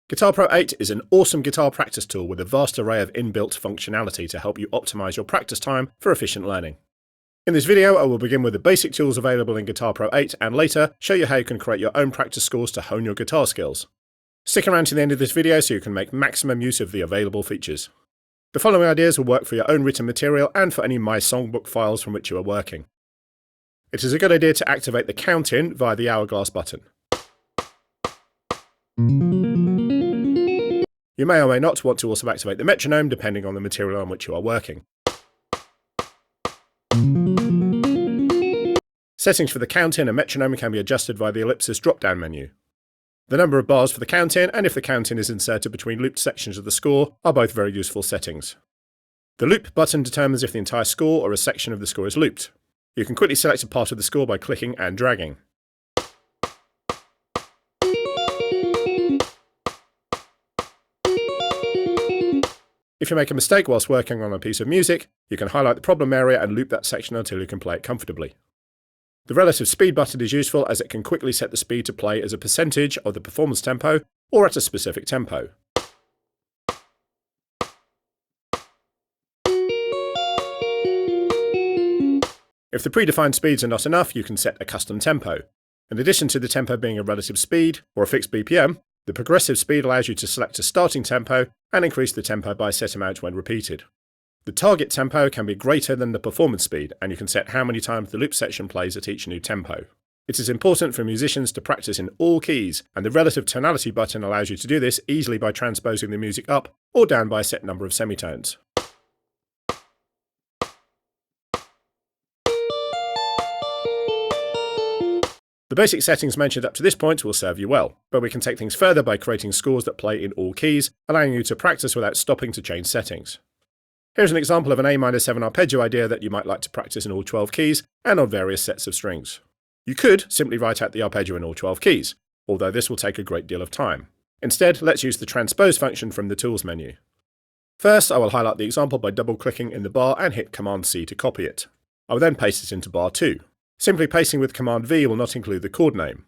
Guitar Pro 8 is an awesome guitar practice tool with a vast array of inbuilt functionality to help you optimize your practice time for efficient learning. In this video, I will begin with the basic tools available in Guitar Pro 8 and later show you how you can create your own practice scores to hone your guitar skills. Stick around to the end of this video so you can make maximum use of the available features. The following ideas will work for your own written material and for any My Songbook files from which you are working. It is a good idea to activate the count-in via the hourglass button. You may or may not want to also activate the metronome depending on the material on which you are working. Settings for the count-in and metronome can be adjusted via the ellipsis drop-down menu. The number of bars for the count-in and if the count-in is inserted between looped sections of the score are both very useful settings. The loop button determines if the entire score or a section of the score is looped. You can quickly select a part of the score by clicking and dragging. If you make a mistake whilst working on a piece of music, you can highlight the problem area and loop that section until you can play it comfortably. The relative speed button is useful as it can quickly set the speed to play as a percentage of the performance tempo or at a specific tempo. If the predefined speeds are not enough, you can set a custom tempo. In addition to the tempo being a relative speed or a fixed BPM, the progressive speed allows you to select a starting tempo and increase the tempo by a set amount when repeated. The target tempo can be greater than the performance speed, and you can set how many times the loop section plays at each new tempo. It is important for musicians to practice in all keys, and the relative tonality button allows you to do this easily by transposing the music up or down by a set number of semitones. The basic settings mentioned up to this point will serve you well, but we can take things further by creating scores that play in all keys, allowing you to practice without stopping to change settings. Here's an example of an A-7 arpeggio idea that you might like to practice in all 12 keys and on various sets of strings. You could simply write out the arpeggio in all 12 keys, although this will take a great deal of time. Instead, let's use the transpose function from the tools menu. First, I will highlight the example by double-clicking in the bar and hit Command-C to copy it. I will then paste it into bar 2. Simply pasting with Command-V will not include the chord name.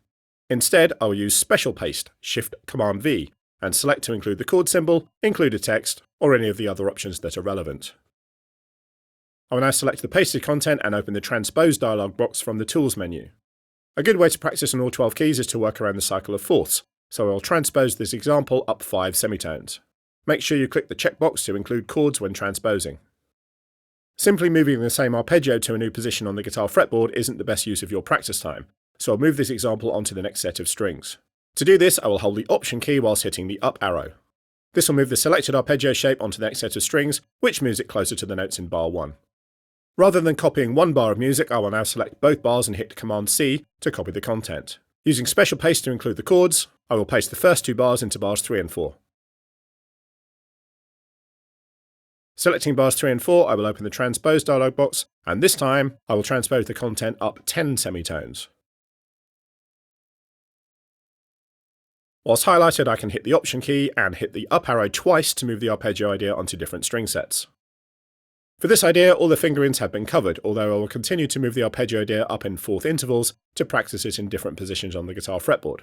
Instead, I will use Special Paste, Shift-Command-V, and select to include the chord symbol, include a text, or any of the other options that are relevant. I will now select the pasted content and open the Transpose dialog box from the Tools menu. A good way to practice in all 12 keys is to work around the cycle of fourths, so I will transpose this example up 5 semitones. Make sure you click the checkbox to include chords when transposing. Simply moving the same arpeggio to a new position on the guitar fretboard isn't the best use of your practice time, so I'll move this example onto the next set of strings. To do this, I will hold the Option key whilst hitting the up arrow. This will move the selected arpeggio shape onto the next set of strings, which moves it closer to the notes in bar 1. Rather than copying one bar of music, I will now select both bars and hit Command-C to copy the content. Using Special Paste to include the chords, I will paste the first 2 bars into bars 3 and 4. Selecting bars 3 and 4, I will open the Transpose dialog box, and this time, I will transpose the content up 10 semitones. Whilst highlighted, I can hit the Option key and hit the up arrow twice to move the arpeggio idea onto different string sets. For this idea, all the fingerings have been covered, although I will continue to move the arpeggio idea up in fourth intervals to practice it in different positions on the guitar fretboard.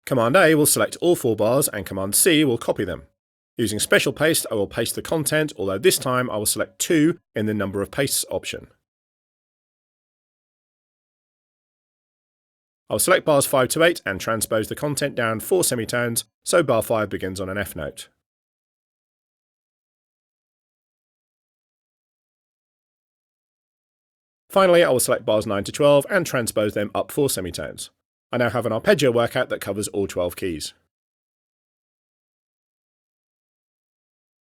Command-A will select all 4 bars and Command-C will copy them. Using Special Paste, I will paste the content, although this time I will select 2 in the Number of Pastes option. I'll select bars 5 to 8 and transpose the content down 4 semitones, so bar 5 begins on an F note. Finally, I will select bars 9 to 12 and transpose them up 4 semitones. I now have an arpeggio workout that covers all 12 keys.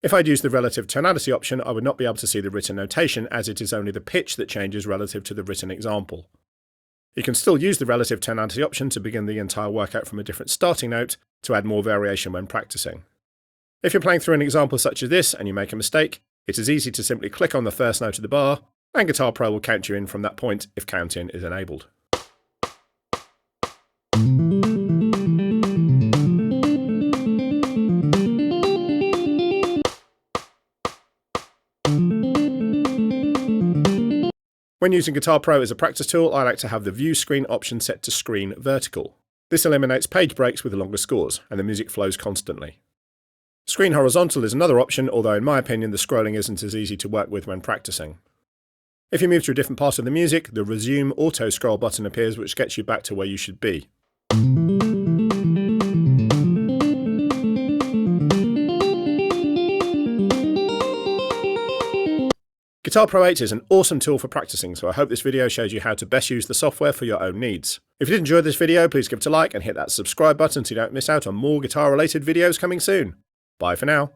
If I'd used the relative tonality option, I would not be able to see the written notation as it is only the pitch that changes relative to the written example. You can still use the relative tonality option to begin the entire workout from a different starting note to add more variation when practicing. If you're playing through an example such as this and you make a mistake, it is easy to simply click on the first note of the bar, and Guitar Pro will count you in from that point if count-in is enabled. When using Guitar Pro as a practice tool, I like to have the View Screen option set to Screen Vertical. This eliminates page breaks with longer scores, and the music flows constantly. Screen horizontal is another option, although in my opinion the scrolling isn't as easy to work with when practicing. If you move to a different part of the music, the resume auto scroll button appears, which gets you back to where you should be. Guitar Pro 8 is an awesome tool for practicing, so I hope this video shows you how to best use the software for your own needs. If you did enjoy this video, please give it a like and hit that subscribe button so you don't miss out on more guitar related videos coming soon. Bye for now.